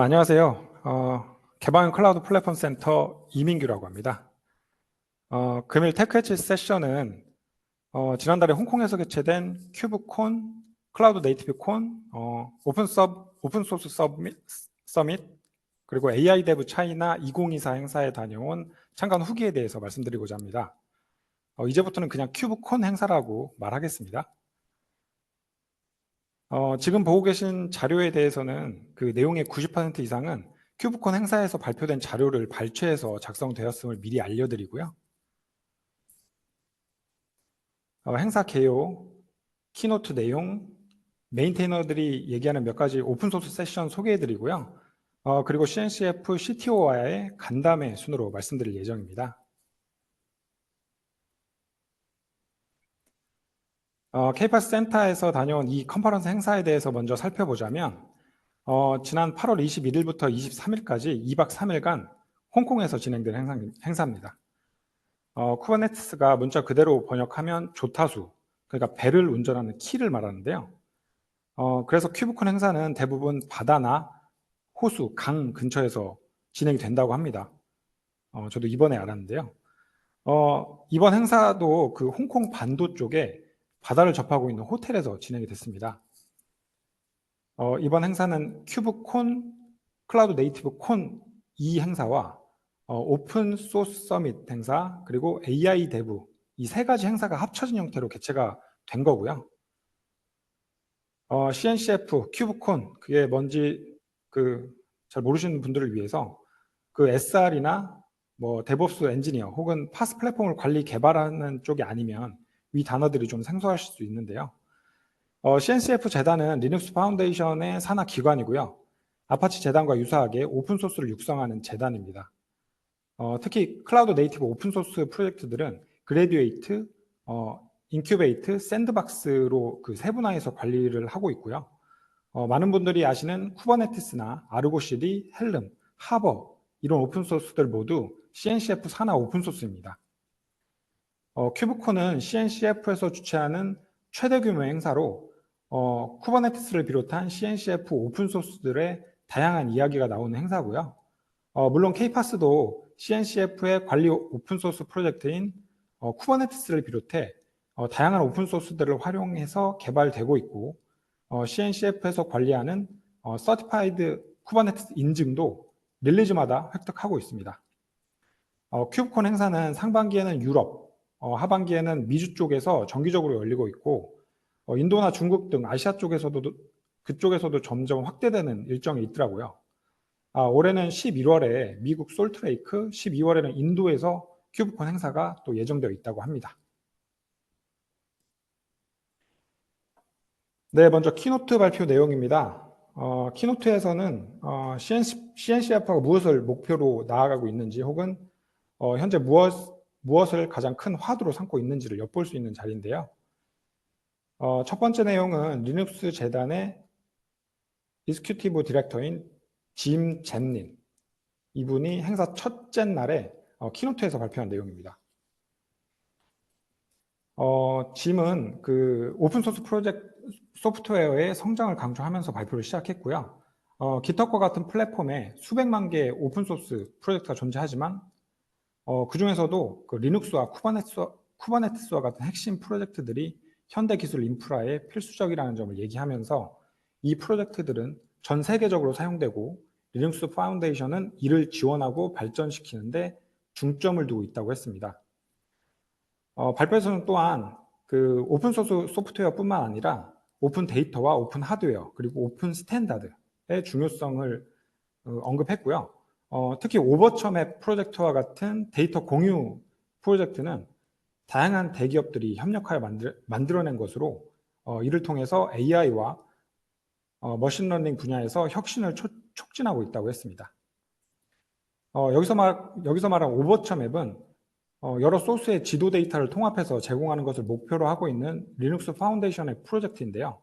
안녕하세요. 개방형 클라우드 플랫폼 센터 이민규라고 합니다. 금일 테크엣지 세션은 지난달에 홍콩에서 개최된 큐브콘, 클라우드 네이티브 콘, 오픈소스 서밋, 그리고 AI 데브 차이나 2024 행사에 다녀온 참관 후기에 대해서 말씀드리고자 합니다. 이제부터는 그냥 큐브콘 행사라고 말하겠습니다. 지금 보고 계신 자료에 대해서는 그 내용의 90% 이상은 큐브콘 행사에서 발표된 자료를 발췌해서 작성되었음을 미리 알려드리고요. 행사 개요, 키노트 내용, 메인테이너들이 얘기하는 몇 가지 오픈소스 세션 소개해드리고요. 그리고 CNCF CTO와의 간담회 순으로 말씀드릴 예정입니다. K-PASS 센터에서 다녀온 이 컨퍼런스 행사에 대해서 먼저 살펴보자면 지난 8월 21일부터 23일까지 2박 3일간 홍콩에서 진행된 행사입니다. 쿠버네티스가 문자 그대로 번역하면 조타수, 그러니까 배를 운전하는 키를 말하는데요. 그래서 큐브콘 행사는 대부분 바다나 호수, 강 근처에서 진행이 된다고 합니다. 저도 이번에 알았는데요. 이번 행사도 그 홍콩 반도 쪽에 바다를 접하고 있는 호텔에서 진행이 됐습니다. 이번 행사는 큐브콘, 클라우드 네이티브 콘 이 행사와 오픈 소스 서밋 행사, 그리고 AI 데브 이 세 가지 행사가 합쳐진 형태로 개최가 된 거고요. CNCF, 큐브콘, 그게 뭔지 잘 모르시는 분들을 위해서 그 SR이나 뭐 데브옵스 엔지니어 혹은 파스 플랫폼을 관리 개발하는 쪽이 아니면 이 단어들이 좀 생소하실 수 있는데요. CNCF 재단은 리눅스 파운데이션의 산하 기관이고요. 아파치 재단과 유사하게 오픈소스를 육성하는 재단입니다. 특히 클라우드 네이티브 오픈소스 프로젝트들은 그래듀에이트, 인큐베이트, 샌드박스로 그 세분화해서 관리를 하고 있고요. 많은 분들이 아시는 쿠버네티스나 아르고 CD, 헬름, 하버 이런 오픈소스들 모두 CNCF 산하 오픈소스입니다. 큐브콘은 CNCF에서 주최하는 최대 규모의 행사로 쿠버네티스를 비롯한 CNCF 오픈소스들의 다양한 이야기가 나오는 행사고요. 물론 K-PASS도 CNCF의 관리 오픈소스 프로젝트인 쿠버네티스를 비롯해 다양한 오픈소스들을 활용해서 개발되고 있고 CNCF에서 관리하는 서티파이드 쿠버네티스 인증도 릴리즈마다 획득하고 있습니다. 큐브콘 행사는 상반기에는 유럽, 하반기에는 미주 쪽에서 정기적으로 열리고 있고 인도나 중국 등 아시아 쪽에서도 그쪽에서도 점점 확대되는 일정이 있더라고요. 올해는 11월에 미국 솔트레이크, 12월에는 인도에서 큐브콘 행사가 또 예정되어 있다고 합니다. 네, 먼저 키노트 발표 내용입니다. 키노트에서는 CNCF가 무엇을 목표로 나아가고 있는지 혹은 현재 무엇을 가장 큰 화두로 삼고 있는지를 엿볼 수 있는 자리인데요. 첫 번째 내용은 리눅스 재단의 익스큐티브 디렉터인 짐 잼린, 이분이 행사 첫째 날에 키노트에서 발표한 내용입니다. 짐은 그 오픈소스 프로젝트 소프트웨어의 성장을 강조하면서 발표를 시작했고요. 깃허브과 같은 플랫폼에 수백만 개의 오픈소스 프로젝트가 존재하지만 그 중에서도 그 리눅스와 쿠버네티스와 같은 핵심 프로젝트들이 현대 기술 인프라에 필수적이라는 점을 얘기하면서 이 프로젝트들은 전 세계적으로 사용되고 리눅스 파운데이션은 이를 지원하고 발전시키는데 중점을 두고 있다고 했습니다. 발표에서는 또한 그 오픈소스 소프트웨어뿐만 아니라 오픈 데이터와 오픈 하드웨어 그리고 오픈 스탠다드의 중요성을 언급했고요. 특히 오버처맵 프로젝트와 같은 데이터 공유 프로젝트는 다양한 대기업들이 협력하여 만들어낸 것으로 이를 통해서 AI와 머신러닝 분야에서 혁신을 촉진하고 있다고 했습니다. 여기서 말한 오버처맵은 여러 소스의 지도 데이터를 통합해서 제공하는 것을 목표로 하고 있는 리눅스 파운데이션의 프로젝트인데요.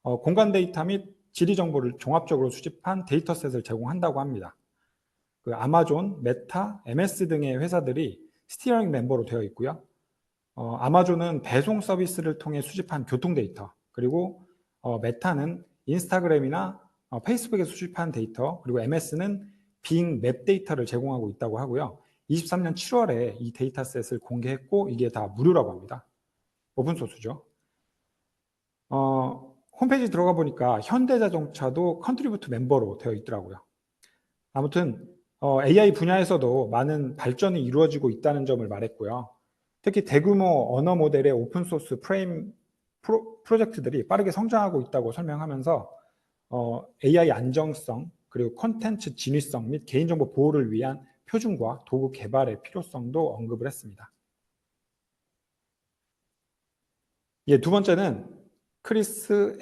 공간 데이터 및 지리 정보를 종합적으로 수집한 데이터셋을 제공한다고 합니다. 그 아마존, 메타, MS 등의 회사들이 스티어링 멤버로 되어 있고요. 아마존은 배송 서비스를 통해 수집한 교통 데이터, 그리고 메타는 인스타그램이나 페이스북에 수집한 데이터, 그리고 MS는 빙 맵 데이터를 제공하고 있다고 하고요. 23년 7월에 이 데이터셋을 공개했고 이게 다 무료라고 합니다. 오픈소스죠. 홈페이지 들어가 보니까 현대자동차도 컨트리뷰트 멤버로 되어 있더라고요. 아무튼 AI 분야에서도 많은 발전이 이루어지고 있다는 점을 말했고요. 특히 대규모 언어 모델의 오픈소스 프로젝트들이 빠르게 성장하고 있다고 설명하면서 AI 안정성, 그리고 콘텐츠 진위성 및 개인정보 보호를 위한 표준과 도구 개발의 필요성도 언급을 했습니다. 예, 두 번째는 크리스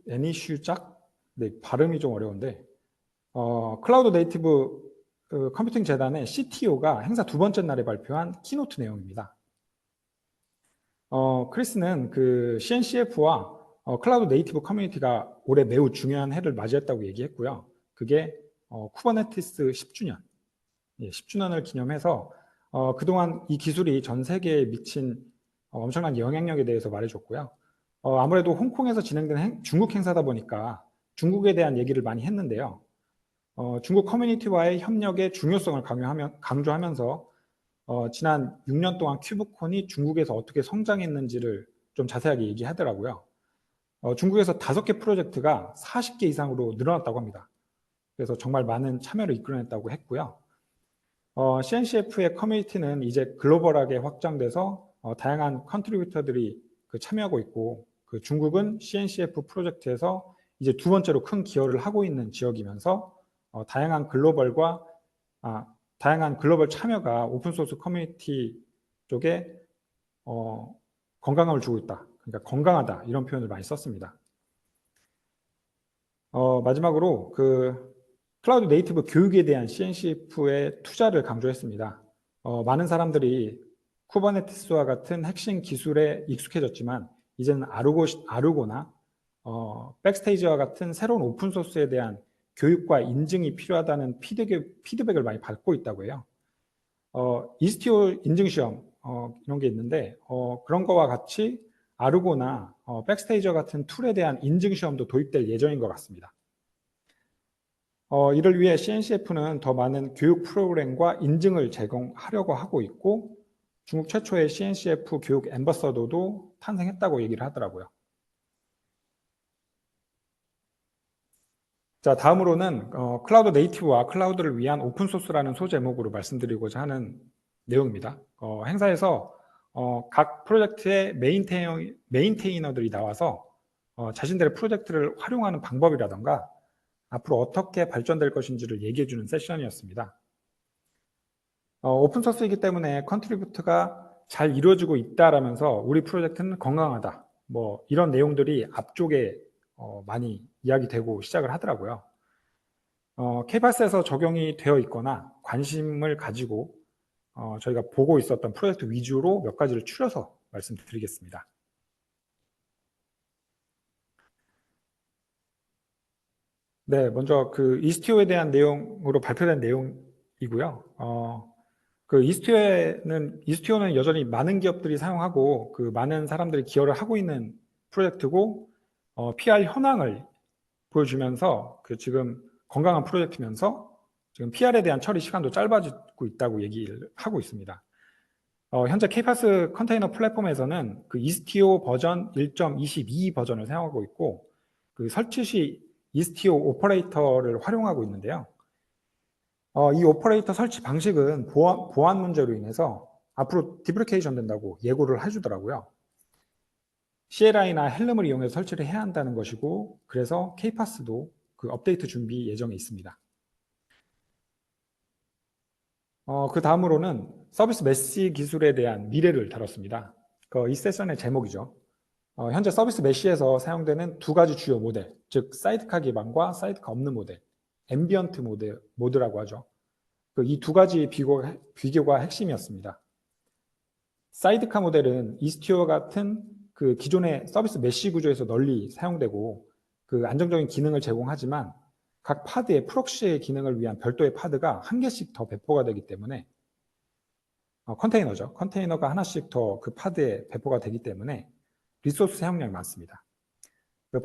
애니슈작? 네, 발음이 좀 어려운데 클라우드 네이티브 컴퓨팅 재단의 CTO가 행사 두 번째 날에 발표한 키노트 내용입니다. 크리스는 그 CNCF와 클라우드 네이티브 커뮤니티가 올해 매우 중요한 해를 맞이했다고 얘기했고요. 그게 쿠버네티스 10주년, 예, 10주년을 기념해서 그동안 이 기술이 전 세계에 미친 엄청난 영향력에 대해서 말해줬고요. 아무래도 홍콩에서 진행된 중국 행사다 보니까 중국에 대한 얘기를 많이 했는데요. 중국 커뮤니티와의 협력의 중요성을 강조하면서 지난 6년 동안 큐브콘이 중국에서 어떻게 성장했는지를 좀 자세하게 얘기하더라고요. 중국에서 5개 프로젝트가 40개 이상으로 늘어났다고 합니다. 그래서 정말 많은 참여를 이끌어냈다고 했고요. CNCF의 커뮤니티는 이제 글로벌하게 확장돼서 다양한 컨트리뷰터들이 참여하고 있고, 그 중국은 CNCF 프로젝트에서 이제 두 번째로 큰 기여를 하고 있는 지역이면서 다양한 글로벌 참여가 오픈소스 커뮤니티 쪽에 건강함을 주고 있다. 그러니까 건강하다 이런 표현을 많이 썼습니다. 마지막으로 그 클라우드 네이티브 교육에 대한 CNCF의 투자를 강조했습니다. 많은 사람들이 쿠버네티스와 같은 핵심 기술에 익숙해졌지만 이제는 아르고나 백스테이지와 같은 새로운 오픈소스에 대한 교육과 인증이 필요하다는 피드백을 많이 받고 있다고 해요. 이스티오 인증시험 이런 게 있는데 그런 거와 같이 아르고나 백스테이지와 같은 툴에 대한 인증시험도 도입될 예정인 것 같습니다. 이를 위해 CNCF는 더 많은 교육 프로그램과 인증을 제공하려고 하고 있고 중국 최초의 CNCF 교육 앰버서더도 탄생했다고 얘기를 하더라고요. 자, 다음으로는 클라우드 네이티브와 클라우드를 위한 오픈소스라는 소제목으로 말씀드리고자 하는 내용입니다. 행사에서 각 프로젝트의 메인테이너들이 나와서 자신들의 프로젝트를 활용하는 방법이라던가 앞으로 어떻게 발전될 것인지를 얘기해주는 세션이었습니다. 오픈소스이기 때문에 컨트리뷰트가 잘 이루어지고 있다라면서 우리 프로젝트는 건강하다. 뭐 이런 내용들이 앞쪽에 많이 이야기되고 시작을 하더라고요. 케이파스에서 적용이 되어 있거나 관심을 가지고 저희가 보고 있었던 프로젝트 위주로 몇 가지를 추려서 말씀드리겠습니다. 네, 먼저 그 이스티오에 대한 내용으로 발표된 내용이고요. 그 이스티오는 여전히 많은 기업들이 사용하고 그 많은 사람들이 기여를 하고 있는 프로젝트고 PR 현황을 보여주면서 그 지금 건강한 프로젝트면서 지금 PR에 대한 처리 시간도 짧아지고 있다고 얘기를 하고 있습니다. 현재 케이파스 컨테이너 플랫폼에서는 그 이스티오 버전 1.22 버전을 사용하고 있고 그 설치 시 이스티오 오퍼레이터를 활용하고 있는데요. 이 오퍼레이터 설치 방식은 보안 문제로 인해서 앞으로 디프리케이션 된다고 예고를 해주더라고요. CLI나 헬름을 이용해서 설치를 해야 한다는 것이고 그래서 케이파스도 그 업데이트 준비 예정에 있습니다. 그 다음으로는 서비스 메시 기술에 대한 미래를 다뤘습니다. 이 세션의 제목이죠. 현재 서비스 메시에서 사용되는 두 가지 주요 모델, 즉 사이드카 기반과 사이드카 없는 모델, 앰비언트 모드라고 하죠. 이 두 가지 비교가 핵심이었습니다. 사이드카 모델은 이스티오와 같은 그 기존의 서비스 메시 구조에서 널리 사용되고 그 안정적인 기능을 제공하지만 각 파드의 프록시의 기능을 위한 별도의 파드가 한 개씩 더 배포가 되기 때문에 컨테이너죠. 컨테이너가 하나씩 더 그 파드에 배포가 되기 때문에 리소스 사용량이 많습니다.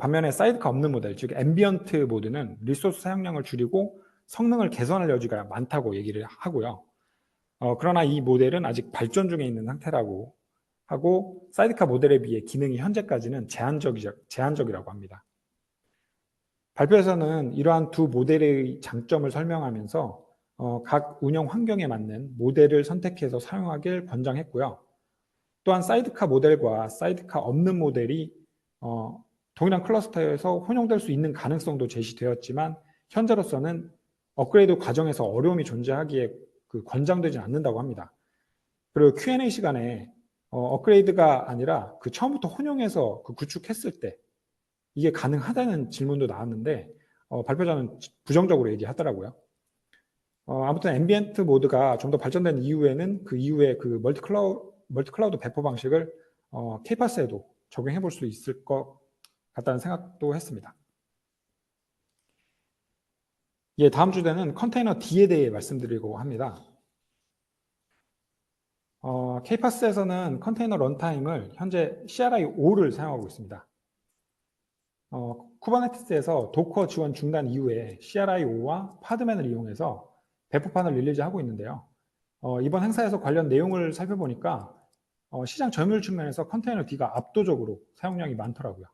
반면에 사이드카 없는 모델, 즉 앰비언트 모드는 리소스 사용량을 줄이고 성능을 개선할 여지가 많다고 얘기를 하고요. 그러나 이 모델은 아직 발전 중에 있는 상태라고 하고 사이드카 모델에 비해 기능이 현재까지는 제한적이라고 합니다. 발표에서는 이러한 두 모델의 장점을 설명하면서 각 운영 환경에 맞는 모델을 선택해서 사용하길 권장했고요. 또한 사이드카 모델과 사이드카 없는 모델이 동일한 클러스터에서 혼용될 수 있는 가능성도 제시되었지만 현재로서는 업그레이드 과정에서 어려움이 존재하기에 권장되지 않는다고 합니다. 그리고 Q&A 시간에 업그레이드가 아니라 처음부터 혼용해서 구축했을 때 이게 가능하다는 질문도 나왔는데 발표자는 부정적으로 얘기하더라고요. 아무튼 앰비언트 모드가 좀 더 발전된 이후에는 그 이후에 멀티클라우드 배포 방식을 K-PaaS에도 적용해 볼 수 있을 것 같다는 생각도 했습니다. 예, 다음 주제는 컨테이너 D에 대해 말씀드리려고 합니다. K-PaaS에서는 컨테이너 런타임을 현재 CRI-5를 사용하고 있습니다. 쿠버네티스에서 도커 지원 중단 이후에 CRI-5와 파드맨을 이용해서 배포판을 릴리즈하고 있는데요. 이번 행사에서 관련 내용을 살펴보니까 시장 점유율 측면에서 컨테이너 D가 압도적으로 사용량이 많더라고요.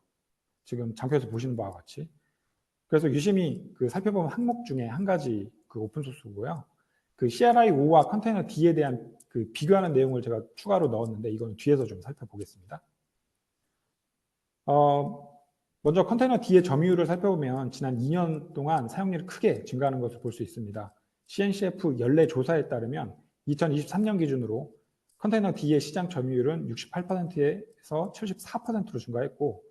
지금 장표에서 보시는 바와 같이. 그래서 유심히 살펴본 항목 중에 한 가지 오픈소스고요. CRI-5와 컨테이너 D에 대한 비교하는 내용을 제가 추가로 넣었는데 이건 뒤에서 좀 살펴보겠습니다. 먼저 컨테이너 D의 점유율을 살펴보면 지난 2년 동안 사용률이 크게 증가하는 것을 볼 수 있습니다. CNCF 연례 조사에 따르면 2023년 기준으로 컨테이너 D의 시장 점유율은 68%에서 74%로 증가했고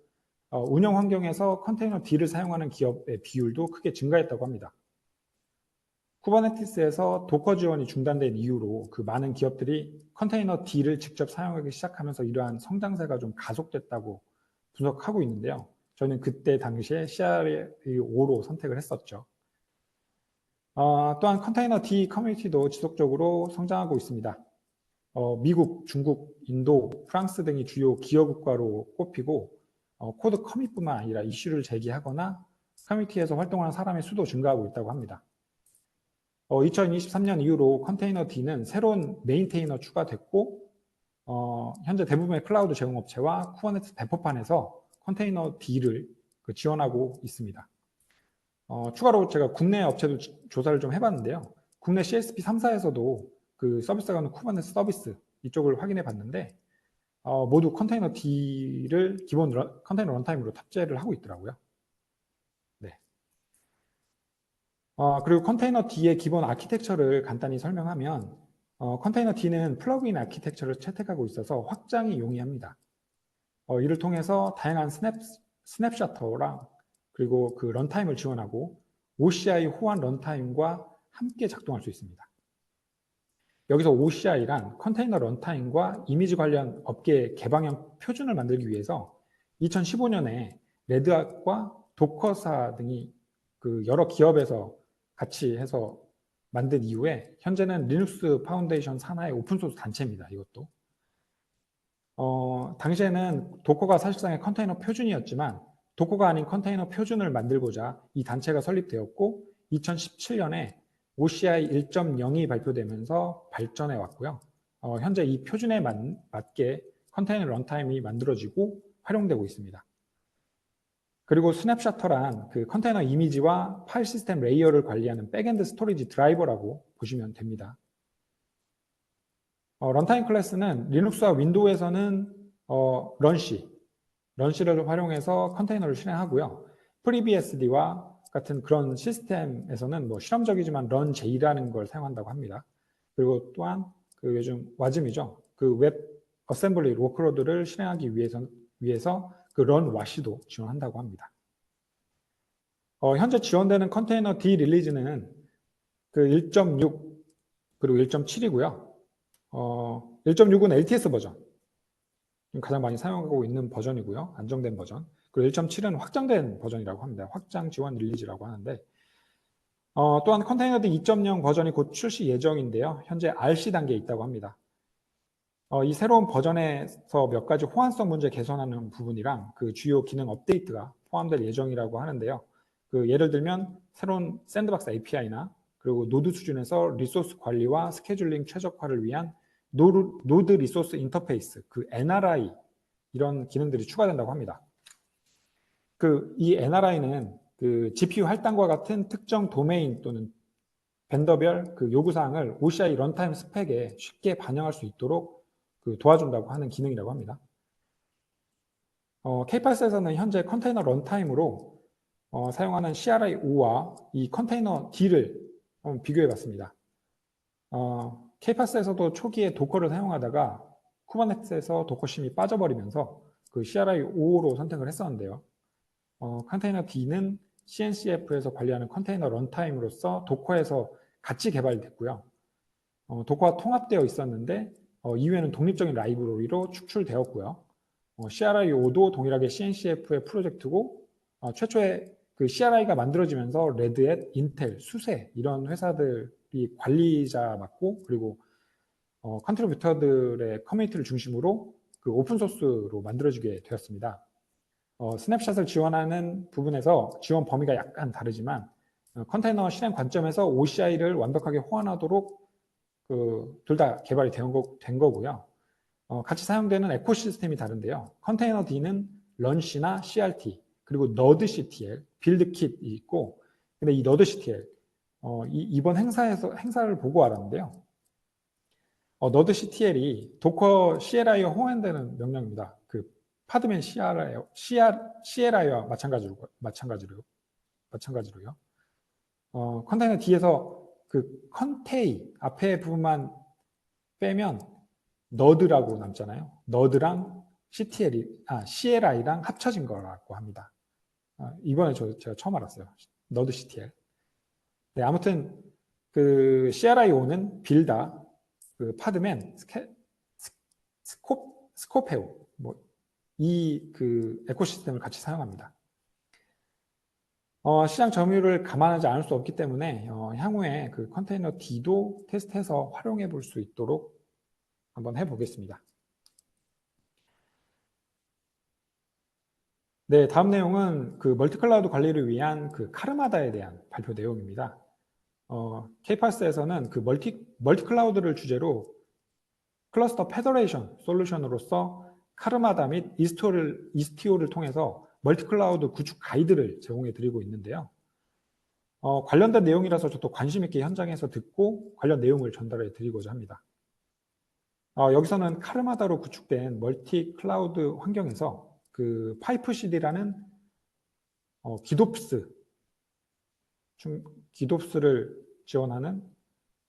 운영 환경에서 컨테이너 D를 사용하는 기업의 비율도 크게 증가했다고 합니다. 쿠버네티스에서 도커 지원이 중단된 이후로 많은 기업들이 컨테이너 D를 직접 사용하기 시작하면서 이러한 성장세가 좀 가속됐다고 분석하고 있는데요. 저는 그때 당시에 CRI-5로 선택을 했었죠. 또한 컨테이너 D 커뮤니티도 지속적으로 성장하고 있습니다. 미국, 중국, 인도, 프랑스 등이 주요 기여 국가로 꼽히고 코드 커밋뿐만 아니라 이슈를 제기하거나 커뮤니티에서 활동하는 사람의 수도 증가하고 있다고 합니다. 2023년 이후로 컨테이너 D는 새로운 메인테이너 추가됐고 현재 대부분의 클라우드 제공업체와 쿠버네티스 배포판에서 컨테이너 D를 지원하고 있습니다. 추가로 제가 국내 업체도 조사를 좀 해봤는데요. 국내 CSP 3사에서도 서비스가 가는 쿠버네티스 서비스 이쪽을 확인해 봤는데 모두 컨테이너 D를 기본 컨테이너 런타임으로 탑재를 하고 있더라고요. 네. 그리고 컨테이너 D의 기본 아키텍처를 간단히 설명하면 컨테이너 D는 플러그인 아키텍처를 채택하고 있어서 확장이 용이합니다. 이를 통해서 다양한 스냅셔터랑 그리고 런타임을 지원하고 OCI 호환 런타임과 함께 작동할 수 있습니다. 여기서 OCI란 컨테이너 런타임과 이미지 관련 업계 개방형 표준을 만들기 위해서 2015년에 레드핫과 도커사 등이 여러 기업에서 같이 해서 만든 이후에 현재는 리눅스 파운데이션 산하의 오픈소스 단체입니다. 이것도. 당시에는 도커가 사실상의 컨테이너 표준이었지만 도커가 아닌 컨테이너 표준을 만들고자 이 단체가 설립되었고 2017년에 OCI 1.0이 발표되면서 발전해 왔고요. 현재 이 표준에 맞게 컨테이너 런타임이 만들어지고 활용되고 있습니다. 그리고 스냅셔터란 컨테이너 이미지와 파일 시스템 레이어를 관리하는 백엔드 스토리지 드라이버라고 보시면 됩니다. 런타임 클래스는 리눅스와 윈도우에서는 런시를 활용해서 컨테이너를 실행하고요. FreeBSD와 같은 그런 시스템에서는 실험적이지만 런J라는 걸 사용한다고 합니다. 그리고 또한 요즘 와즘이죠. 웹 어셈블리 워크로드를 실행하기 위해서 런와시도 지원한다고 합니다. 현재 지원되는 컨테이너 D 릴리즈는 1.6 그리고 1.7이고요. 1.6은 LTS 버전, 가장 많이 사용하고 있는 버전이고요. 안정된 버전. 그리고 1.7은 확장된 버전이라고 합니다. 확장 지원 릴리즈라고 하는데 또한 컨테이너 D 2.0 버전이 곧 출시 예정인데요. 현재 RC 단계에 있다고 합니다. 이 새로운 버전에서 몇 가지 호환성 문제 개선하는 부분이랑 그 주요 기능 업데이트가 포함될 예정이라고 하는데요. 그 예를 들면 새로운 샌드박스 API나 그리고 노드 수준에서 리소스 관리와 스케줄링 최적화를 위한 노드 리소스 인터페이스, 그 NRI 이런 기능들이 추가된다고 합니다. 이 NRI는 그 GPU 할당과 같은 특정 도메인 또는 벤더별 그 요구사항을 OCI 런타임 스펙에 쉽게 반영할 수 있도록 도와준다고 하는 기능이라고 합니다. K8s에서는 현재 컨테이너 런타임으로 사용하는 CRI-5와 이 컨테이너 D를 비교해 봤습니다. K8s에서도 초기에 도커를 사용하다가 쿠버네티스에서 도커심이 빠져버리면서 그 CRI-5로 선택을 했었는데요. 컨테이너 D는 CNCF에서 관리하는 컨테이너 런타임으로서 도커에서 같이 개발됐고요. 도커와 통합되어 있었는데 이후에는 독립적인 라이브러리로 축출되었고요. CRI-5도 동일하게 CNCF의 프로젝트고 최초에 그 CRI가 만들어지면서 레드햇, 인텔, 수세 이런 회사들이 관리자 맡고 그리고 컨트리뷰터들의 커뮤니티를 중심으로 그 오픈소스로 만들어지게 되었습니다. 스냅샷을 지원하는 부분에서 지원 범위가 약간 다르지만 컨테이너 실행 관점에서 OCI를 완벽하게 호환하도록 둘 다 개발이 된 거고요. 같이 사용되는 에코시스템이 다른데요. 컨테이너 D는 런시나 CRT 그리고 너드CTL, 빌드킷이 있고 근데 이 너드CTL 이번 행사를 보고 알았는데요. 너드CTL이 도커 CLI와 호환되는 명령입니다. 그 파드맨 CLI와 마찬가지로요. 컨테이너 D에서 그 컨테이 앞에 부분만 빼면 너드라고 남잖아요. 너드랑 CLI랑 합쳐진 거라고 합니다. 이번에 제가 처음 알았어요. 너드 CTL. 네, 아무튼 그 CRI-5는 빌다, 그 파드맨, 스코페오 이 그 에코시스템을 같이 사용합니다. 시장 점유율을 감안하지 않을 수 없기 때문에 향후에 그 컨테이너 D도 테스트해서 활용해 볼 수 있도록 한번 해보겠습니다. 네, 다음 내용은 그 멀티클라우드 관리를 위한 그 카르마다에 대한 발표 내용입니다. K8s에서는 그 멀티클라우드를 주제로 클러스터 페더레이션 솔루션으로서 카르마다 및 이스티오를 통해서 멀티클라우드 구축 가이드를 제공해 드리고 있는데요. 관련된 내용이라서 저도 관심 있게 현장에서 듣고 관련 내용을 전달해 드리고자 합니다. 여기서는 카르마다로 구축된 멀티 클라우드 환경에서 그 파이프 CD라는 기도프스를 지원하는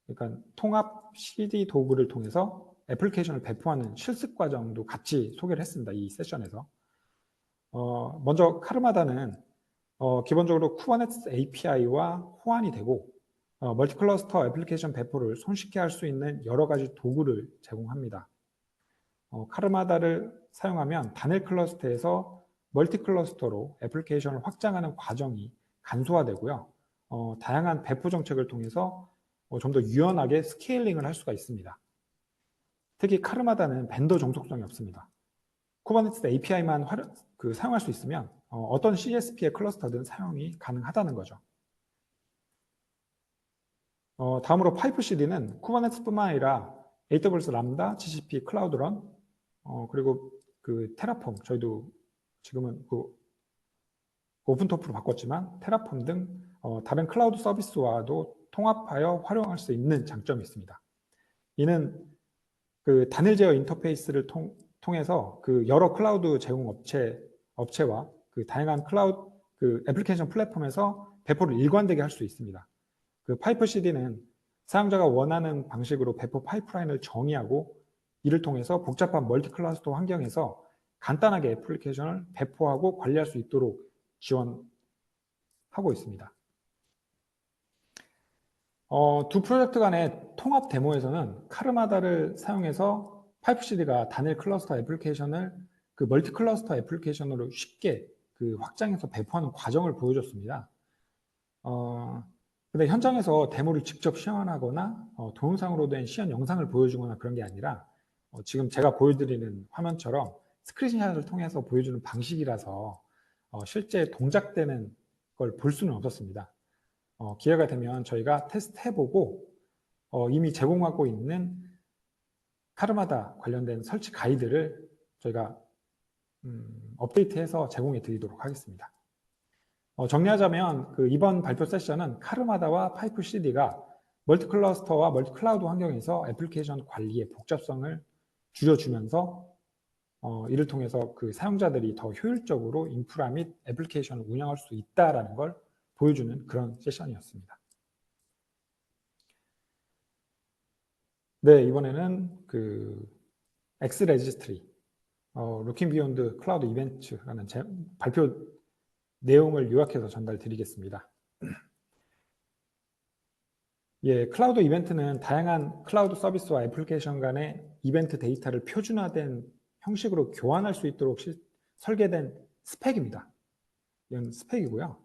그러니까 통합 CD 도구를 통해서 애플리케이션을 배포하는 실습 과정도 같이 소개를 했습니다. 이 세션에서. 먼저 카르마다는 기본적으로 쿠버네티스 API와 호환이 되고 멀티클러스터 애플리케이션 배포를 손쉽게 할 수 있는 여러 가지 도구를 제공합니다. 카르마다를 사용하면 단일 클러스터에서 멀티 클러스터로 애플리케이션을 확장하는 과정이 간소화되고요. 다양한 배포 정책을 통해서 좀 더 유연하게 스케일링을 할 수가 있습니다. 특히 카르마다는 벤더 종속성이 없습니다. 쿠버네티스 API만 사용할 수 있으면 어떤 CSP의 클러스터든 사용이 가능하다는 거죠. 다음으로 파이프 CD는 쿠버네티스뿐만 아니라 AWS 람다, GCP 클라우드런, 그리고 그 테라폼, 저희도 지금은 그 오픈토프로 바꿨지만 테라폼 등 다른 클라우드 서비스와도 통합하여 활용할 수 있는 장점이 있습니다. 이는 그 단일 제어 인터페이스를 통해서 그 여러 클라우드 제공 업체와 그 다양한 클라우드 그 애플리케이션 플랫폼에서 배포를 일관되게 할 수 있습니다. 그 파이프 CD는 사용자가 원하는 방식으로 배포 파이프라인을 정의하고 이를 통해서 복잡한 멀티 클러스터 환경에서 간단하게 애플리케이션을 배포하고 관리할 수 있도록 지원하고 있습니다. 두 프로젝트 간의 통합 데모에서는 카르마다를 사용해서 파이프 CD가 단일 클러스터 애플리케이션을 그 멀티 클러스터 애플리케이션으로 쉽게 그 확장해서 배포하는 과정을 보여줬습니다. 근데 현장에서 데모를 직접 시연하거나 동영상으로 된 시연 영상을 보여주거나 그런 게 아니라 지금 제가 보여드리는 화면처럼 스크린샷을 통해서 보여주는 방식이라서 실제 동작되는 걸 볼 수는 없었습니다. 기회가 되면 저희가 테스트 해보고 이미 제공하고 있는 카르마다 관련된 설치 가이드를 저희가 업데이트해서 제공해 드리도록 하겠습니다. 정리하자면 이번 발표 세션은 카르마다와 파이프 CD가 멀티 클러스터와 멀티 클라우드 환경에서 애플리케이션 관리의 복잡성을 줄여주면서 이를 통해서 사용자들이 더 효율적으로 인프라 및 애플리케이션을 운영할 수 있다는 걸 보여주는 그런 세션이었습니다. 네, 이번에는 X 레지스트리, Looking Beyond Cloud Event라는 발표 내용을 요약해서 전달드리겠습니다. 예, 클라우드 이벤트는 다양한 클라우드 서비스와 애플리케이션 간의 이벤트 데이터를 표준화된 형식으로 교환할 수 있도록 설계된 스펙입니다. 이건 스펙이고요.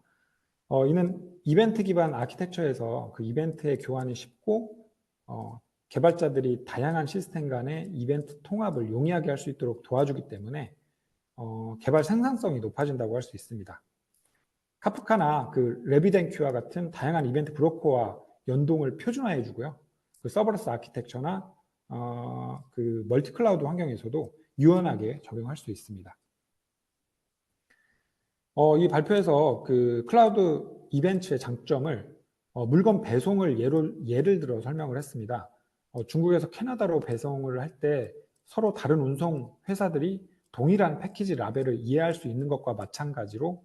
이는 이벤트 기반 아키텍처에서 이벤트의 교환이 쉽고 개발자들이 다양한 시스템 간의 이벤트 통합을 용이하게 할 수 있도록 도와주기 때문에 개발 생산성이 높아진다고 할 수 있습니다. 카프카나 레비덴큐와 같은 다양한 이벤트 브로커와 연동을 표준화해 주고요. 서버레스 아키텍처나 멀티 클라우드 환경에서도 유연하게 적용할 수 있습니다. 이 발표에서 클라우드 이벤트의 장점을 물건 배송을 예를 들어 설명을 했습니다. 중국에서 캐나다로 배송을 할 때 서로 다른 운송 회사들이 동일한 패키지 라벨을 이해할 수 있는 것과 마찬가지로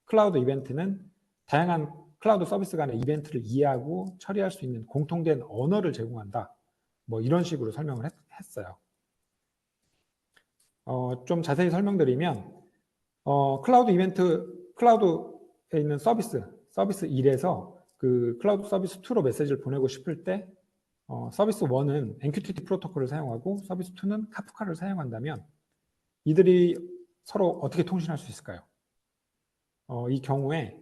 클라우드 이벤트는 다양한 클라우드 서비스 간의 이벤트를 이해하고 처리할 수 있는 공통된 언어를 제공한다. 이런 식으로 설명을 했어요. 좀 자세히 설명드리면 클라우드에 있는 서비스 1에서 클라우드 서비스 2로 메시지를 보내고 싶을 때 서비스 1은 MQTT 프로토콜을 사용하고 서비스 2는 카프카를 사용한다면 이들이 서로 어떻게 통신할 수 있을까요? 이 경우에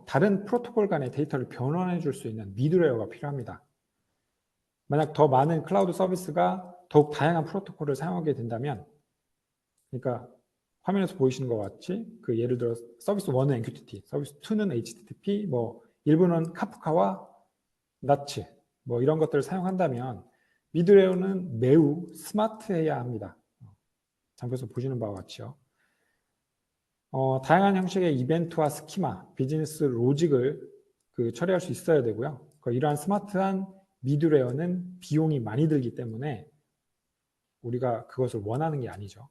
다른 프로토콜 간의 데이터를 변환해 줄 수 있는 미드레어가 필요합니다. 만약 더 많은 클라우드 서비스가 더욱 다양한 프로토콜을 사용하게 된다면, 그러니까 화면에서 보이시는 것 같이 예를 들어 서비스 1은 MQTT, 서비스 2는 HTTP, 일부는 카프카와 나츠 이런 것들을 사용한다면 미드레어는 매우 스마트해야 합니다. 장표에서 보시는 바와 같이요. 다양한 형식의 이벤트와 스키마, 비즈니스 로직을 처리할 수 있어야 되고요. 이러한 스마트한 미드레어는 비용이 많이 들기 때문에 우리가 그것을 원하는 게 아니죠.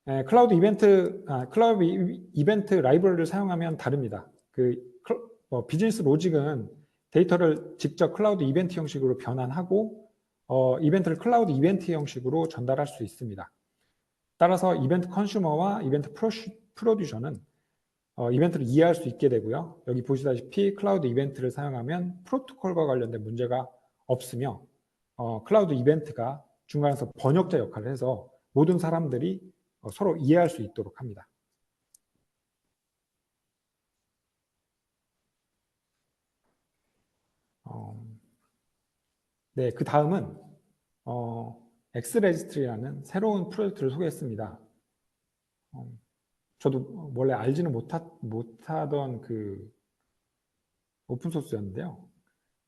클라우드 이벤트 라이브러리를 사용하면 다릅니다. 비즈니스 로직은 데이터를 직접 클라우드 이벤트 형식으로 변환하고 이벤트를 클라우드 이벤트 형식으로 전달할 수 있습니다. 따라서 이벤트 컨슈머와 이벤트 프로듀서는 이벤트를 이해할 수 있게 되고요. 여기 보시다시피 클라우드 이벤트를 사용하면 프로토콜과 관련된 문제가 없으며 클라우드 이벤트가 중간에서 번역자 역할을 해서 모든 사람들이 서로 이해할 수 있도록 합니다. 네, 그 다음은 엑스레지스트리라는 새로운 프로젝트를 소개했습니다. 저도 원래 알지는 못하던 오픈소스였는데요.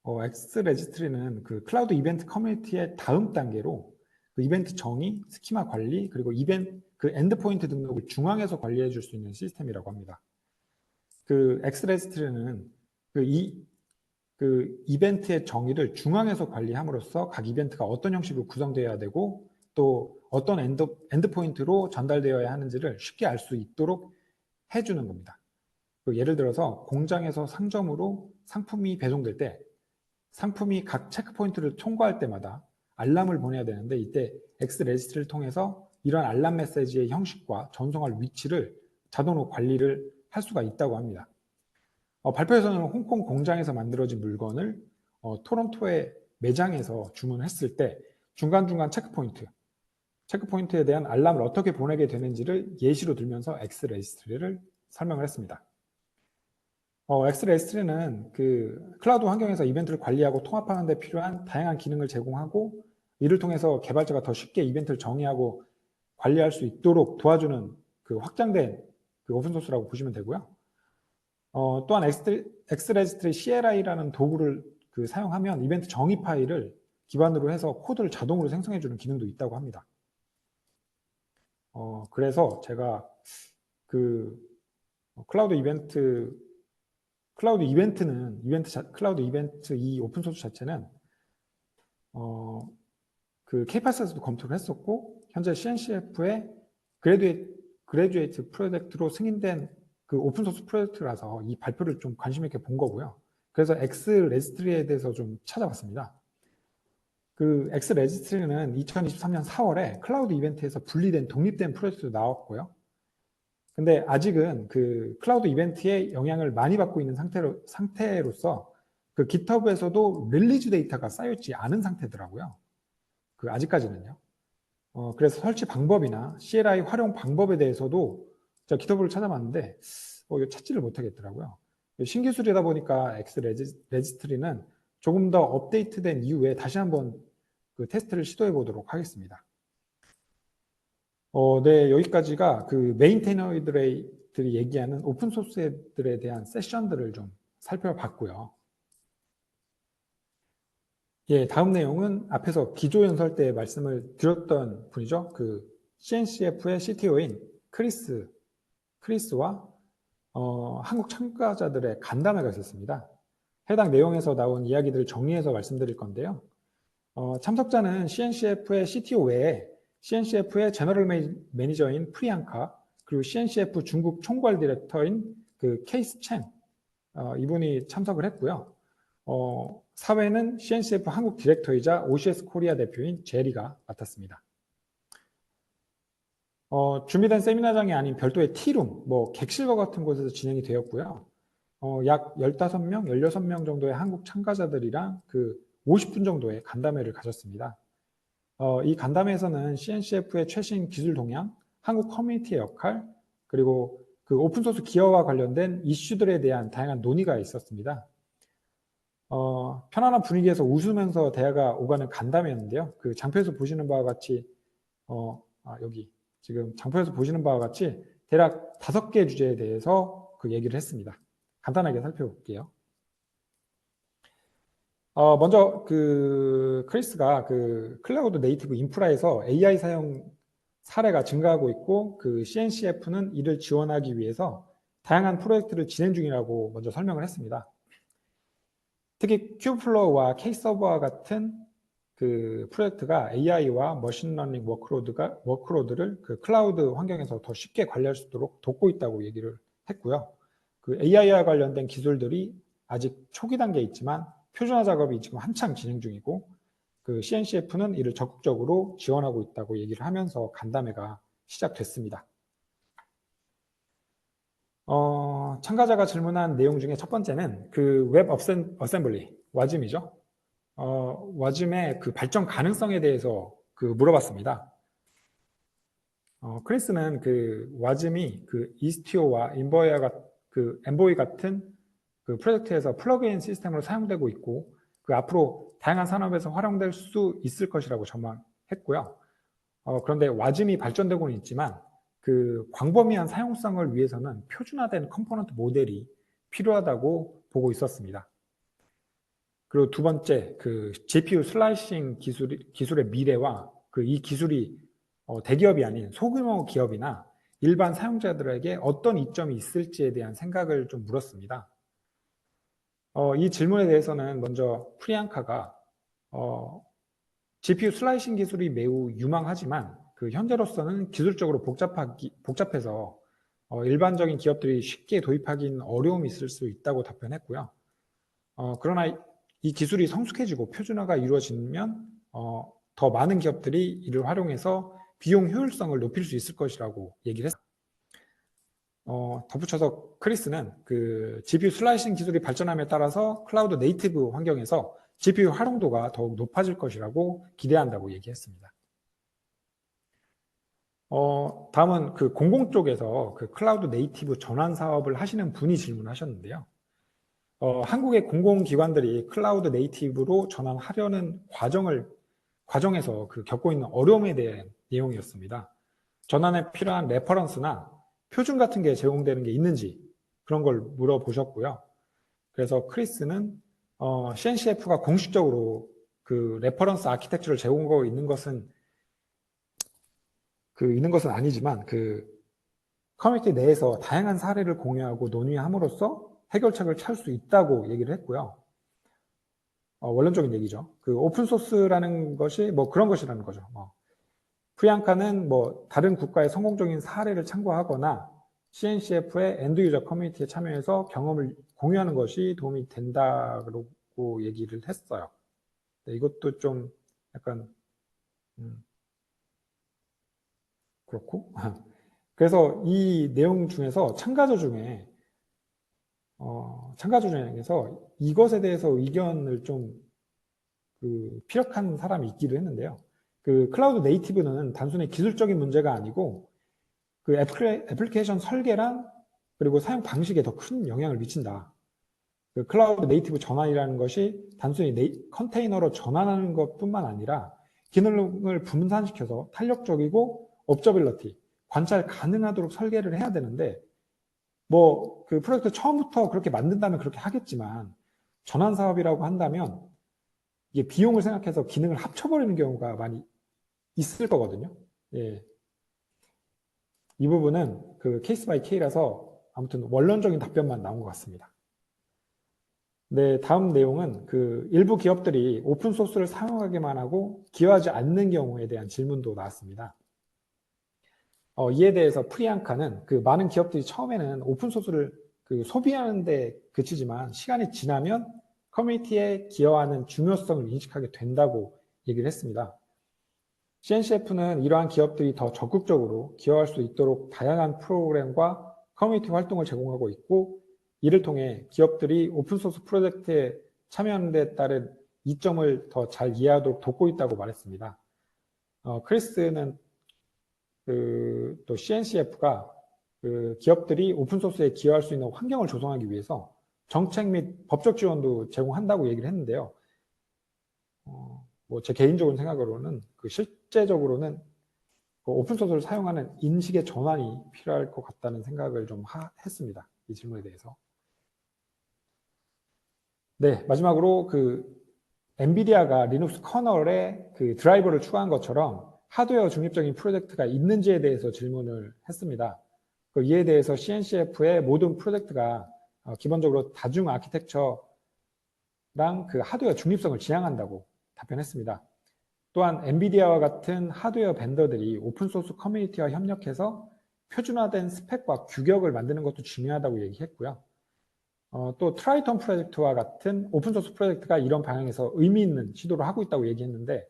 엑스레지스트리는 클라우드 이벤트 커뮤니티의 다음 단계로 이벤트 정의, 스키마 관리, 그리고 엔드포인트 등록을 중앙에서 관리해 줄 수 있는 시스템이라고 합니다. 엑스레지스트리는 이벤트의 정의를 중앙에서 관리함으로써 각 이벤트가 어떤 형식으로 구성되어야 되고 또 어떤 엔드포인트로 전달되어야 하는지를 쉽게 알 수 있도록 해주는 겁니다. 예를 들어서 공장에서 상점으로 상품이 배송될 때 상품이 각 체크포인트를 통과할 때마다 알람을 보내야 되는데 이때 엑스레지스트리를 통해서 이런 알람 메시지의 형식과 전송할 위치를 자동으로 관리를 할 수가 있다고 합니다. 발표에서는 홍콩 공장에서 만들어진 물건을 토론토의 매장에서 주문했을 때 중간중간 체크포인트에 대한 알람을 어떻게 보내게 되는지를 예시로 들면서 엑스레지스트리를 설명을 했습니다. 엑스레지스트리는 클라우드 환경에서 이벤트를 관리하고 통합하는 데 필요한 다양한 기능을 제공하고 이를 통해서 개발자가 더 쉽게 이벤트를 정의하고 관리할 수 있도록 도와주는 그 확장된 그 오픈소스라고 보시면 되고요. 또한 엑스레지스트리 CLI라는 도구를 그 사용하면 이벤트 정의 파일을 기반으로 해서 코드를 자동으로 생성해주는 기능도 있다고 합니다. 그래서 제가 그 클라우드 이벤트 이 오픈소스 자체는 그 K8에서도 검토를 했었고 현재 CNCF의 그래듀에이트 프로젝트로 승인된 그 오픈소스 프로젝트라서 이 발표를 좀 관심 있게 본 거고요. 그래서 엑스레지스트리에 대해서 좀 찾아봤습니다. 그 엑스레지스트리는 2023년 4월에 클라우드 이벤트에서 분리된 독립된 프로젝트도 나왔고요. 근데 아직은 그 클라우드 이벤트의 영향을 많이 받고 있는 상태로서 그 GitHub에서도 릴리즈 데이터가 쌓여있지 않은 상태더라고요. 그 아직까지는요. 그래서 설치 방법이나 CLI 활용 방법에 대해서도 제가 GitHub를 찾아봤는데 이거 찾지를 못하겠더라고요. 신기술이다 보니까 엑스레지스트리는 조금 더 업데이트된 이후에 다시 한번 그 테스트를 시도해 보도록 하겠습니다. 네, 여기까지가 그 메인테이너들이 얘기하는 오픈소스들에 대한 세션들을 좀 살펴봤고요. 예, 다음 내용은 앞에서 기조연설 때 말씀을 드렸던 분이죠. 그 CNCF의 CTO인 크리스와 한국 참가자들의 간담회가 있었습니다. 해당 내용에서 나온 이야기들을 정리해서 말씀드릴 건데요. 참석자는 CNCF의 CTO 외에 CNCF의 제너럴 매니저인 프리앙카, 그리고 CNCF 중국 총괄 디렉터인 그 케이스 첸, 이분이 참석을 했고요. 사회는 CNCF 한국 디렉터이자 OCS 코리아 대표인 제리가 맡았습니다. 준비된 세미나장이 아닌 별도의 티룸, 객실과 같은 곳에서 진행이 되었고요. 약 15명, 16명 정도의 한국 참가자들이랑 그 50분 정도의 간담회를 가졌습니다. 이 간담회에서는 CNCF의 최신 기술 동향, 한국 커뮤니티의 역할, 그리고 그 오픈소스 기여와 관련된 이슈들에 대한 다양한 논의가 있었습니다. 편안한 분위기에서 웃으면서 대화가 오가는 간담회였는데요. 그 장표에서 보시는 바와 같이, 여기 지금 장표에서 보시는 바와 같이 대략 5개 주제에 대해서 그 얘기를 했습니다. 간단하게 살펴볼게요. 먼저 그 크리스가 그 클라우드 네이티브 인프라에서 AI 사용 사례가 증가하고 있고 그 CNCF는 이를 지원하기 위해서 다양한 프로젝트를 진행 중이라고 먼저 설명을 했습니다. 특히 큐브플로우와 K서버와 같은 그 프로젝트가 AI와 머신러닝 워크로드를 그 클라우드 환경에서 더 쉽게 관리할 수 있도록 돕고 있다고 얘기를 했고요. 그 AI와 관련된 기술들이 아직 초기 단계에 있지만 표준화 작업이 지금 한참 진행 중이고 그 CNCF는 이를 적극적으로 지원하고 있다고 얘기를 하면서 간담회가 시작됐습니다. 참가자가 질문한 내용 중에 첫 번째는 그 웹 어셈블리, 와즘이죠. 와즘의 그 발전 가능성에 대해서 그 물어봤습니다. 크리스는 그 와즘이 그 이스티오와 엠보이 같은 그 프로젝트에서 플러그인 시스템으로 사용되고 있고 그 앞으로 다양한 산업에서 활용될 수 있을 것이라고 전망했고요. 그런데 와즘이 발전되고는 있지만 그 광범위한 사용성을 위해서는 표준화된 컴포넌트 모델이 필요하다고 보고 있었습니다. 그리고 두 번째, 그 GPU 슬라이싱 기술의 미래와 그 이 기술이 대기업이 아닌 소규모 기업이나 일반 사용자들에게 어떤 이점이 있을지에 대한 생각을 좀 물었습니다. 이 질문에 대해서는 먼저 프리앙카가 GPU 슬라이싱 기술이 매우 유망하지만 그 현재로서는 기술적으로 복잡해서 일반적인 기업들이 쉽게 도입하기는 어려움이 있을 수 있다고 답변했고요. 그러나 이 기술이 성숙해지고 표준화가 이루어지면 더 많은 기업들이 이를 활용해서 비용 효율성을 높일 수 있을 것이라고 얘기를 했습니다. 덧붙여서 크리스는 그 GPU 슬라이싱 기술이 발전함에 따라서 클라우드 네이티브 환경에서 GPU 활용도가 더욱 높아질 것이라고 기대한다고 얘기했습니다. 다음은 그 공공 쪽에서 그 클라우드 네이티브 전환 사업을 하시는 분이 질문하셨는데요. 한국의 공공기관들이 클라우드 네이티브로 전환하려는 과정에서 그 겪고 있는 어려움에 대한 내용이었습니다. 전환에 필요한 레퍼런스나 표준 같은 게 제공되는 게 있는지 그런 걸 물어보셨고요. 그래서 크리스는 CNCF가 공식적으로 그 레퍼런스 아키텍처를 제공하고 있는 것은 아니지만 그 커뮤니티 내에서 다양한 사례를 공유하고 논의함으로써 해결책을 찾을 수 있다고 얘기를 했고요. 원론적인 얘기죠. 그 오픈소스라는 것이 뭐 그런 것이라는 거죠. 프리앙카는 뭐 다른 국가의 성공적인 사례를 참고하거나 CNCF의 엔드유저 커뮤니티에 참여해서 경험을 공유하는 것이 도움이 된다고 얘기를 했어요. 네, 이것도 좀 약간 그렇고 그래서 이 내용 중에서 참가자 중에서 이것에 대해서 의견을 좀 피력한 사람이 있기도 했는데요. 그 클라우드 네이티브는 단순히 기술적인 문제가 아니고 그 애플리케이션 설계랑 그리고 사용 방식에 더 큰 영향을 미친다. 그 클라우드 네이티브 전환이라는 것이 단순히 컨테이너로 전환하는 것뿐만 아니라 기능을 분산시켜서 탄력적이고 업저빌러티, 관찰 가능하도록 설계를 해야 되는데 뭐 그 프로젝트 처음부터 그렇게 만든다면 그렇게 하겠지만 전환 사업이라고 한다면 이게 비용을 생각해서 기능을 합쳐버리는 경우가 많이 있을 거거든요. 예. 이 부분은 그 케이스 바이 케이라서 아무튼 원론적인 답변만 나온 것 같습니다. 네, 다음 내용은 그 일부 기업들이 오픈소스를 사용하기만 하고 기여하지 않는 경우에 대한 질문도 나왔습니다. 이에 대해서 프리앙카는 그 많은 기업들이 처음에는 오픈소스를 그 소비하는 데 그치지만 시간이 지나면 커뮤니티에 기여하는 중요성을 인식하게 된다고 얘기를 했습니다. CNCF는 이러한 기업들이 더 적극적으로 기여할 수 있도록 다양한 프로그램과 커뮤니티 활동을 제공하고 있고 이를 통해 기업들이 오픈소스 프로젝트에 참여하는 데 따른 이점을 더 잘 이해하도록 돕고 있다고 말했습니다. 크리스는 또 CNCF가 그 기업들이 오픈소스에 기여할 수 있는 환경을 조성하기 위해서 정책 및 법적 지원도 제공한다고 얘기를 했는데요. 뭐 제 개인적인 생각으로는 그 실제적으로는 그 오픈소스를 사용하는 인식의 전환이 필요할 것 같다는 생각을 좀 했습니다. 이 질문에 대해서. 네, 마지막으로 그 엔비디아가 리눅스 커널에 그 드라이버를 추가한 것처럼 하드웨어 중립적인 프로젝트가 있는지에 대해서 질문을 했습니다. 이에 대해서 CNCF의 모든 프로젝트가 기본적으로 다중 아키텍처랑 그 하드웨어 중립성을 지향한다고 답변했습니다. 또한 엔비디아와 같은 하드웨어 벤더들이 오픈소스 커뮤니티와 협력해서 표준화된 스펙과 규격을 만드는 것도 중요하다고 얘기했고요. 또 트라이톤 프로젝트와 같은 오픈소스 프로젝트가 이런 방향에서 의미 있는 시도를 하고 있다고 얘기했는데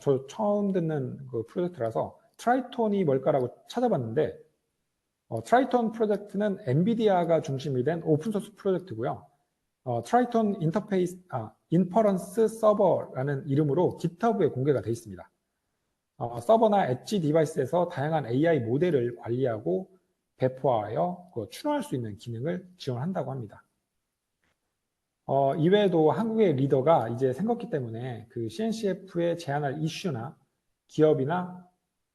저 처음 듣는 그 프로젝트라서 트라이톤이 뭘까라고 찾아봤는데 트라이톤 프로젝트는 엔비디아가 중심이 된 오픈소스 프로젝트고요. 트라이톤 인퍼런스 서버라는 이름으로 GitHub에 공개가 되어 있습니다. 서버나 엣지 디바이스에서 다양한 AI 모델을 관리하고 배포하여 추론할 수 있는 기능을 지원한다고 합니다. 이외에도 한국의 리더가 이제 생겼기 때문에 그 CNCF에 제안할 이슈나 기업이나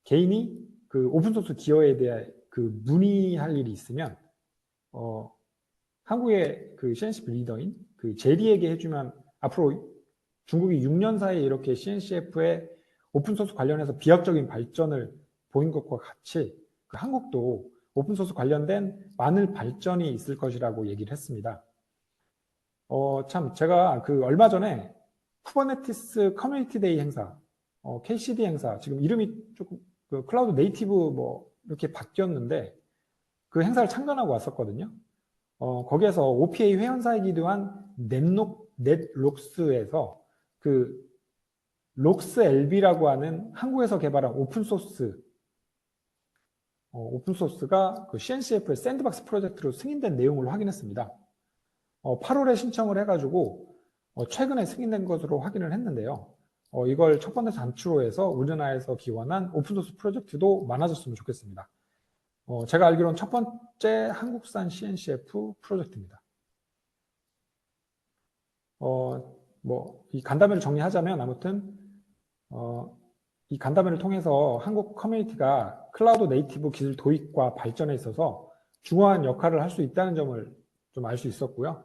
개인이 그 오픈소스 기여에 대해 그 문의할 일이 있으면 한국의 그 CNCF 리더인 그 제리에게 해주면 앞으로 중국이 6년 사이에 이렇게 CNCF의 오픈소스 관련해서 비약적인 발전을 보인 것과 같이 그 한국도 오픈소스 관련된 많은 발전이 있을 것이라고 얘기를 했습니다. 참 제가 그 얼마 전에 쿠버네티스 커뮤니티 데이 행사, KCD 행사, 지금 이름이 조금 그 클라우드 네이티브 뭐 이렇게 바뀌었는데 그 행사를 참관하고 왔었거든요. 거기에서 OPA 회원사이기도 한 넷록스에서 그 록스 LB라고 하는 한국에서 개발한 오픈소스가 그 CNCF의 샌드박스 프로젝트로 승인된 내용을 확인했습니다. 8월에 신청을 해가지고 최근에 승인된 것으로 확인을 했는데요. 이걸 첫 번째 단추로 해서 우리나라에서 기원한 오픈소스 프로젝트도 많아졌으면 좋겠습니다. 제가 알기로는 첫 번째 한국산 CNCF 프로젝트입니다. 뭐 이 간담회를 정리하자면 아무튼 이 간담회를 통해서 한국 커뮤니티가 클라우드 네이티브 기술 도입과 발전에 있어서 중요한 역할을 할 수 있다는 점을 좀 알 수 있었고요.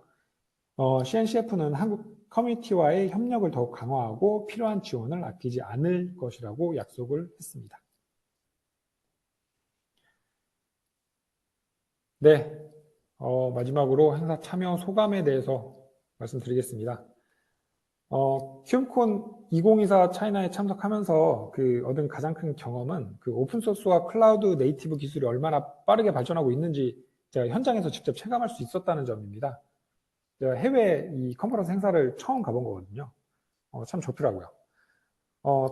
CNCF는 한국 커뮤니티와의 협력을 더욱 강화하고 필요한 지원을 아끼지 않을 것이라고 약속을 했습니다. 네, 마지막으로 행사 참여 소감에 대해서 말씀드리겠습니다. 큐콘 2024 차이나에 참석하면서 얻은 가장 큰 경험은 오픈소스와 클라우드 네이티브 기술이 얼마나 빠르게 발전하고 있는지 제가 현장에서 직접 체감할 수 있었다는 점입니다. 제가 해외 이 컨퍼런스 행사를 처음 가본 거거든요. 참 좋더라고요.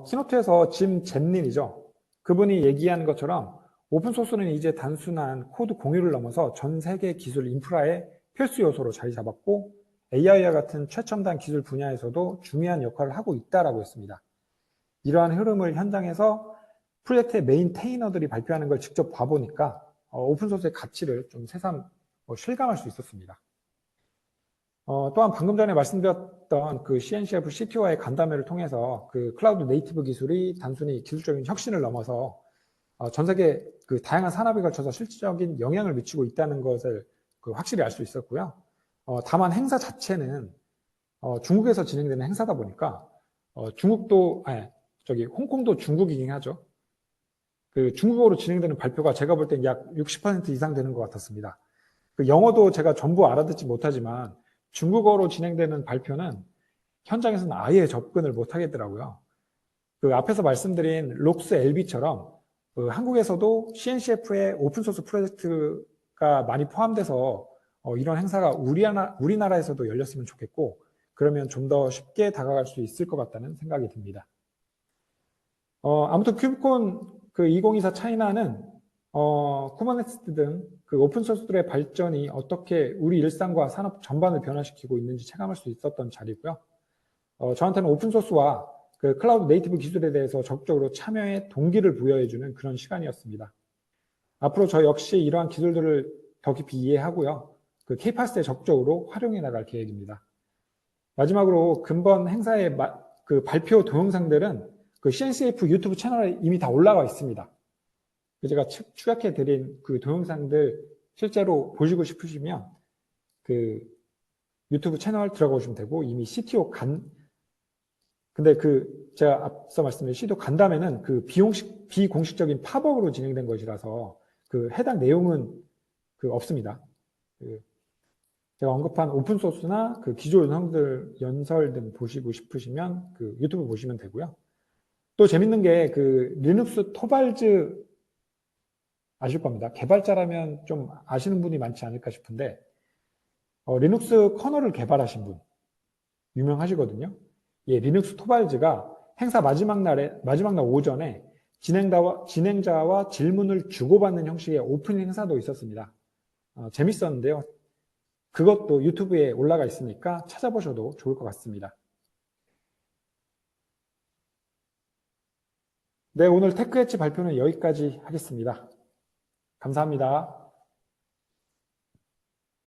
키노트에서 짐 젠린이죠. 그분이 얘기한 것처럼 오픈소스는 이제 단순한 코드 공유를 넘어서 전 세계 기술 인프라의 필수 요소로 자리 잡았고 AI와 같은 최첨단 기술 분야에서도 중요한 역할을 하고 있다라고 했습니다. 이러한 흐름을 현장에서 프로젝트의 메인테이너들이 발표하는 걸 직접 봐보니까 오픈소스의 가치를 좀 새삼 실감할 수 있었습니다. 또한 방금 전에 말씀드렸던 CNCF CTO와의 간담회를 통해서 클라우드 네이티브 기술이 단순히 기술적인 혁신을 넘어서 전 세계 다양한 산업에 걸쳐서 실질적인 영향을 미치고 있다는 것을 확실히 알 수 있었고요. 다만 행사 자체는 중국에서 진행되는 행사다 보니까 홍콩도 중국이긴 하죠. 중국어로 진행되는 발표가 제가 볼 땐 약 60% 이상 되는 것 같았습니다. 영어도 제가 전부 알아듣지 못하지만 중국어로 진행되는 발표는 현장에서는 아예 접근을 못 하겠더라고요. 앞에서 말씀드린 록스 LB처럼 한국에서도 CNCF의 오픈소스 프로젝트가 많이 포함돼서 이런 행사가 우리나라에서도 열렸으면 좋겠고 그러면 좀 더 쉽게 다가갈 수 있을 것 같다는 생각이 듭니다. 아무튼 큐브콘 2024 차이나는 쿠버네티스 등 오픈소스들의 발전이 어떻게 우리 일상과 산업 전반을 변화시키고 있는지 체감할 수 있었던 자리고요. 저한테는 오픈소스와 클라우드 네이티브 기술에 대해서 적극적으로 참여의 동기를 부여해주는 그런 시간이었습니다. 앞으로 저 역시 이러한 기술들을 더 깊이 이해하고요. K-파스에 적극적으로 활용해 나갈 계획입니다. 마지막으로 근본 행사의 발표 동영상들은 CNCF 유튜브 채널에 이미 다 올라와 있습니다. 제가 추격해 드린 동영상들 실제로 보시고 싶으시면 유튜브 채널 들어가시면 되고 이미 CTO 근데 제가 앞서 말씀드린 CTO 간담회는 비공식적인 팝업으로 진행된 것이라서 해당 내용은 없습니다. 제가 언급한 오픈소스나 기조 연설 등 보시고 싶으시면 유튜브 보시면 되고요. 또 재밌는 게 리눅스 토발즈 아실 겁니다. 개발자라면 좀 아시는 분이 많지 않을까 싶은데 리눅스 커널을 개발하신 분 유명하시거든요. 예, 리눅스 토발즈가 행사 마지막 날 오전에 진행자와 질문을 주고받는 형식의 오픈 행사도 있었습니다. 재밌었는데요. 그것도 유튜브에 올라가 있으니까 찾아보셔도 좋을 것 같습니다. 네, 오늘 테크엣지 발표는 여기까지 하겠습니다. 감사합니다.